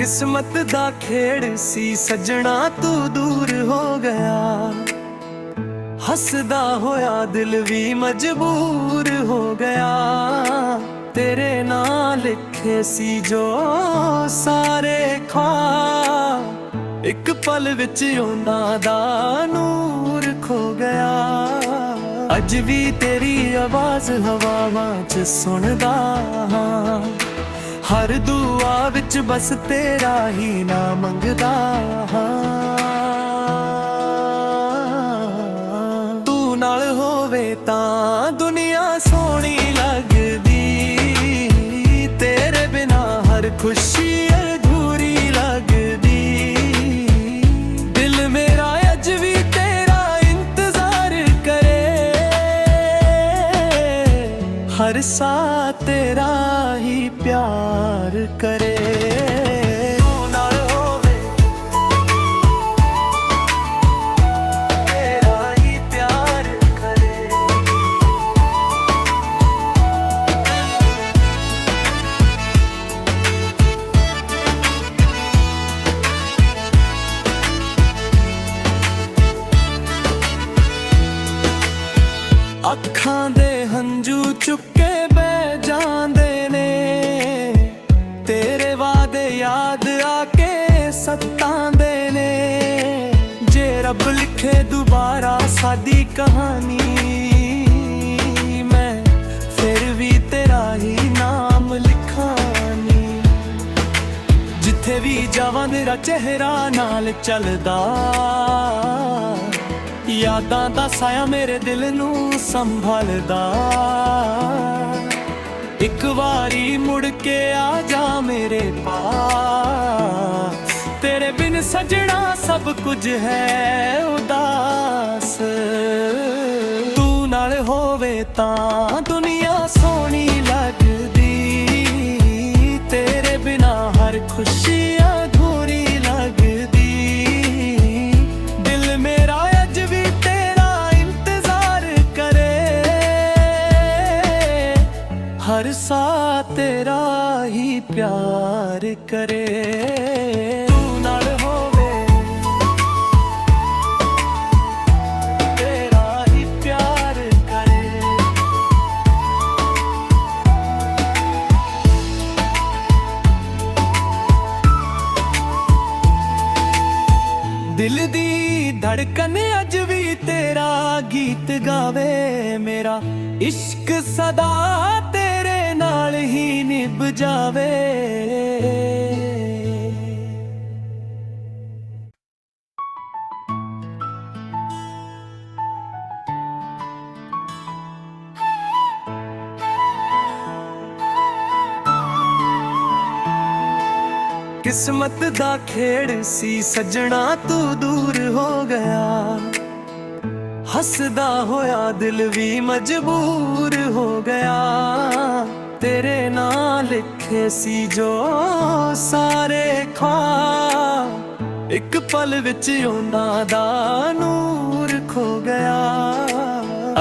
किस्मत दा खेड़ सी सजना तू दूर हो गया। हसदा होया दिल भी मजबूर हो गया। तेरे नाल लिखे सी जो सारे ख्वाब, एक पल विच उन्हां दा नूर खो गया। अज भी तेरी आवाज हवावां च सुनदा हां, हर दुआ विच बस तेरा ही नाम मंगदा हां। तू नाल होवे तां दुनिया सोहनी लगदी, तेरे बिना हर खुशी अधूरी लगदी। दिल मेरा अज भी तेरा इंतजार करे, हर सा तेरा ही प्यार करे। तू नाल होवे तेरा ही प्यार करे। अखां दे हंझू चुके बह जांदे ने, तेरे वादे याद आके सतांदे ने। जे रब लिखे दोबारा साडी कहानी, मैं फिर भी तेरा ही नाम लिखानी। जिथे भी जावां तेरा चेहरा नाल चलदा, यादां दा साया मेरे दिल नू संभालदा। एक बारी मुड़ के आ जा मेरे पास, तेरे बिन सजना सब कुछ है उदास। तू नाल होवे तां दुनिया सोहनी लगदी, तेरे बिना हर खुशी अधूरी लगदी। दिल मेरा अज भी तेरा इंतजार करे, हर सा तेरा ही प्यार करे। तू नाल होवे तेरा ही प्यार करे। दिल दी धड़कन अज भी तेरा गीत गावे। मेरा इश्क सदा तेरे नाल ही निभ जावे। किस्मत दा खेड़ सी सजना तू दूर हो गया। हसदा होया दिल भी मजबूर हो गया। तेरे नाल लिखे सी जो सारे ख्वाब, एक पल विच उन्हां दा नूर खो गया।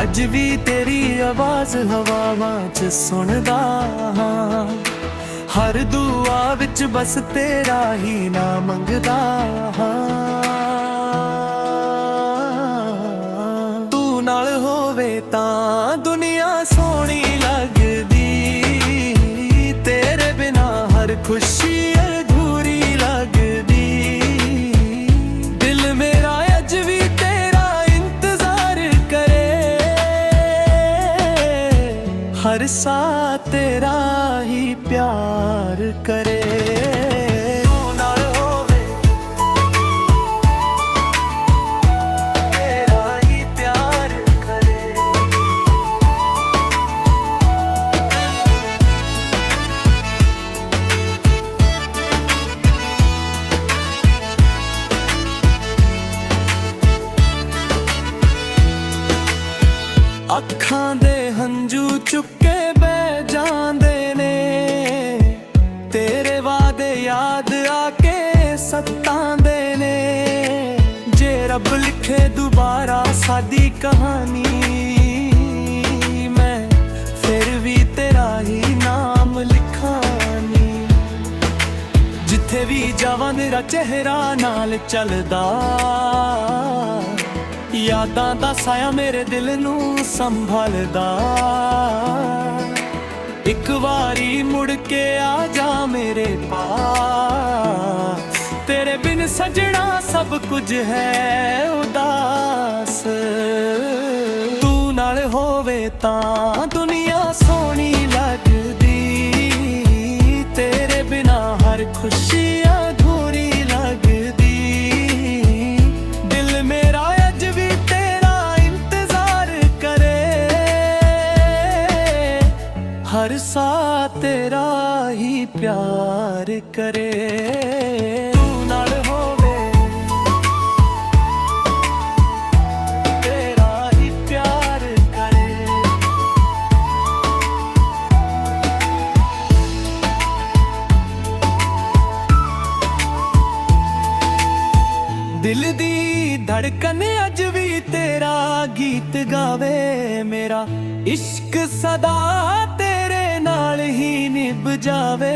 अज भी तेरी आवाज हवावां च सुनदा हां, हर दुआ विच बस तेरा ही नाम मंगदा हां। तू नाल होवे तां दुनिया सोहनी लगदी, तेरे बिना हर खुशी अधूरी लगदी। दिल मेरा अज भी तेरा इंतजार करे, हर सा तेरा ही प्यार करे। तू नाल होवे तेरा ही प्यार करे। अखां दे हंझू चुके बह जांदे ने, तेरे वादे याद आके सतांदे ने। जे रब लिखे दोबारा साडी कहानी, मैं फिर भी तेरा ही नाम लिखानी। जिथे भी ਜਾਵਾਂ ਤੇਰਾ ਚਿਹਰਾ ਨਾਲ ਚੱਲਦਾ, ਯਾਦਾਂ ਦਾ ਸਾਇਆ ਮੇਰੇ ਦਿਲ ਨੂੰ ਸੰਭਾਲਦਾ। ਇੱਕ ਵਾਰੀ ਮੁੜ ਕੇ ਆ ਜਾ ਮੇਰੇ ਪਾਸ, ਤੇਰੇ ਬਿਨ ਸਜਣਾ ਸਭ ਕੁਝ ਹੈ ਉਦਾਸ। ਤੂੰ ਨਾਲ ਹੋਵੇ ਤਾਂ ਦੁਨੀਆ ਸੋਹਣੀ ਲੱਗਦੀ, ਤੇਰੇ ਬਿਨਾ ਹਰ ਖੁਸ਼ੀ ਅਧੂਰੀ ਲੱਗਦੀ। ਦਿਲ ਮੇਰਾ ਅੱਜ ਵੀ ਤੇਰਾ ਇੰਤਜ਼ਾਰ ਕਰੇ, ਹਰ ਸਾਹ ਤੇਰਾ ਹੀ ਪਿਆਰ ਕਰੇ। ਤੂੰ ਨਾਲ ਹੋਵੇ ਤੇਰਾ ਹੀ ਪਿਆਰ ਕਰੇ। ਦਿਲ ਦੀ ਧੜਕਨ ਅੱਜ ਵੀ ਤੇਰਾ ਗੀਤ ਗਾਵੇ, ਮੇਰਾ ਇਸ਼ਕ ਸਦਾ ਤੇਰੇ ਨਾਲ ਹੀ ਨਿਭ ਜਾਵੇ।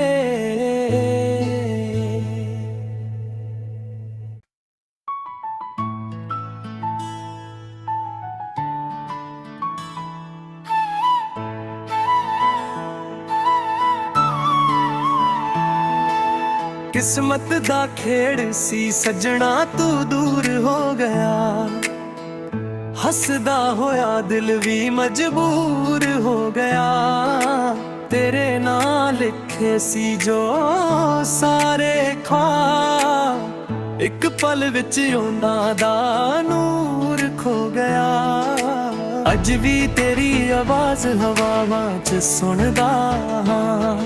ਕਿਸਮਤ ਦਾ ਖੇੜ ਸੀ ਸੱਜਣਾ ਤੂੰ ਦੂਰ ਹੋ ਗਿਆ, ਹੱਸਦਾ ਹੋਇਆ ਦਿਲ ਵੀ ਮਜਬੂਰ ਹੋ ਗਿਆ। ਤੇਰੇ ਨਾਲ ਲਿਖੇ ਸੀ ਜੋ ਸਾਰੇ ਖ਼ਵਾਬ, ਇੱਕ ਪਲ ਵਿੱਚ ਉਹਨਾਂ ਦਾ ਨੂਰ ਖੋ ਗਿਆ। ਅੱਜ ਵੀ ਤੇਰੀ ਆਵਾਜ਼ ਹਵਾਵਾਂ 'ਚ ਸੁਣਦਾ ਹਾਂ,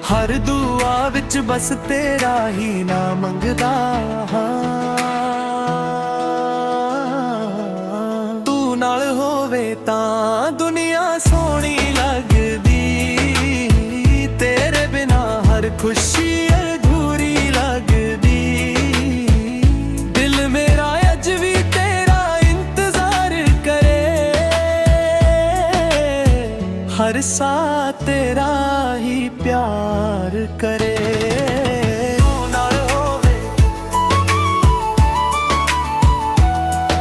ਹਰ ਦੁਆ ਵਿੱਚ ਬਸ ਤੇਰਾ ਹੀ ਨਾਮ ਮੰਗਦਾ ਹਾਂ। ਤੂੰ ਨਾਲ ਹੋਵੇ ਤਾਂ ਦੁਨੀਆ ਸੋਹਣੀ ਲੱਗਦੀ, ਤੇਰੇ ਬਿਨਾ ਹਰ ਖੁਸ਼ੀ ਅਧੂਰੀ ਲੱਗਦੀ। ਦਿਲ ਮੇਰਾ ਅੱਜ ਵੀ ਤੇਰਾ ਇੰਤਜ਼ਾਰ ਕਰੇ, ਹਰ ਸਾਹ ਤੇਰਾ ਹੀ ਪਿਆਰ ਕਰੇ। ਤੂੰ ਨਾਲ ਹੋਵੇ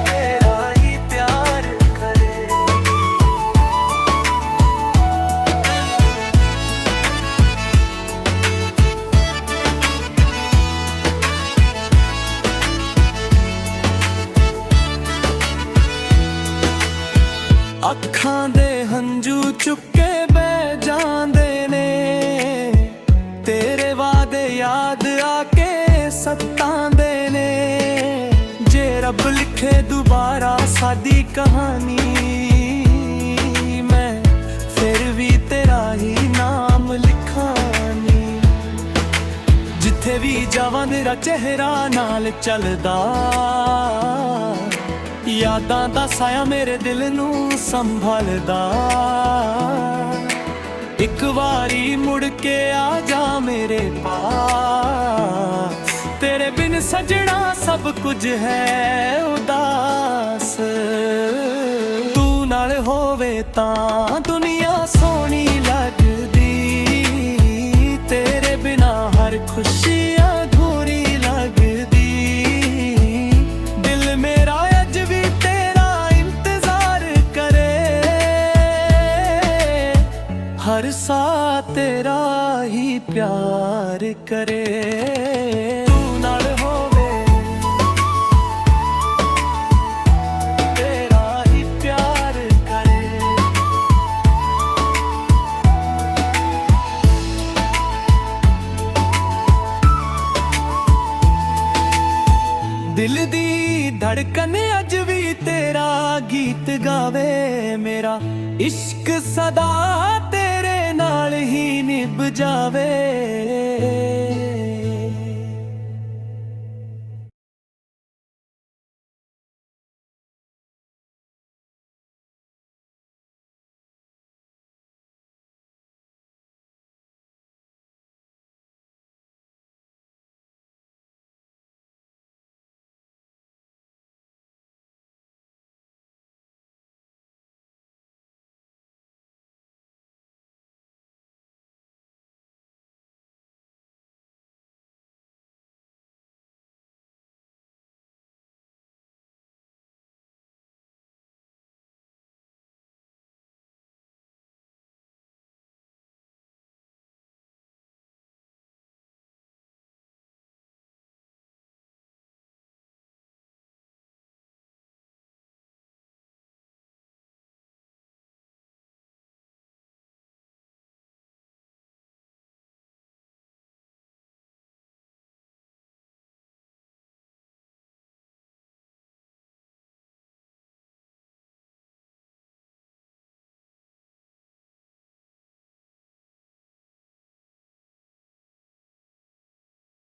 ਤੇਰਾ ਹੀ ਪਿਆਰ ਕਰੇ। ਅੱਖਾਂ ਦੇ ਹੰਝੂ ਚੁੱਕੇ ਬਹਿ ਜਾਂਦੇ ਨੇ, ਤੇਰੇ ਵਾਅਦੇ ਯਾਦ ਆ ਕੇ ਸਤਾਉਂਦੇ ਨੇ। ਜੇ ਰੱਬ ਲਿਖੇ ਦੁਬਾਰਾ ਸਾਡੀ ਕਹਾਣੀ, ਮੈਂ ਫਿਰ ਵੀ ਤੇਰਾ ਹੀ ਨਾਮ ਲਿਖਾਂਗੀ। ਜਿੱਥੇ ਵੀ ਜਾਵਾਂ ਤੇਰਾ ਚਿਹਰਾ ਨਾਲ ਚੱਲਦਾ, ਯਾਦਾਂ ਦਾ ਸਾਇਆ ਮੇਰੇ ਦਿਲ ਨੂੰ ਸੰਭਾਲਦਾ। ਇੱਕ ਵਾਰੀ ਮੁੜ ਕੇ ਆ ਜਾ ਮੇਰੇ ਪਾਸ, ਤੇਰੇ ਬਿਨ ਸਜਣਾ ਸਭ ਕੁਝ ਹੈ ਉਦਾਸ। ਤੂੰ ਨਾਲ ਹੋਵੇ ਤਾਂ ਦੁਨੀਆ ਸੋਹਣੀ ਲੱਗਦੀ, ਤੇਰੇ ਬਿਨਾ ਹਰ ਖੁਸ਼ੀ ਅਧੂਰੀ ਲੱਗਦੀ। ਦਿਲ ਮੇਰਾ ਅੱਜ ਵੀ ਤੇਰਾ ਇੰਤਜ਼ਾਰ ਕਰੇ, ਹਰ ਸਾਹ ਤੇਰਾ ਹੀ ਪਿਆਰ ਕਰੇ। ਤੂੰ ਨਾਲ ਹੋਵੇ ਤੇਰਾ ਹੀ ਪਿਆਰ ਕਰੇ। ਦਿਲ ਦੀ ਧੜਕਨ ਅੱਜ ਵੀ ਤੇਰਾ ਗੀਤ ਗਾਵੇ, ਮੇਰਾ ਇਸ਼ਕ ਸਦਾ ਤੇਰੇ ਨਾਲ ਹੀ ਨਿਭ ਜਾਵੇ।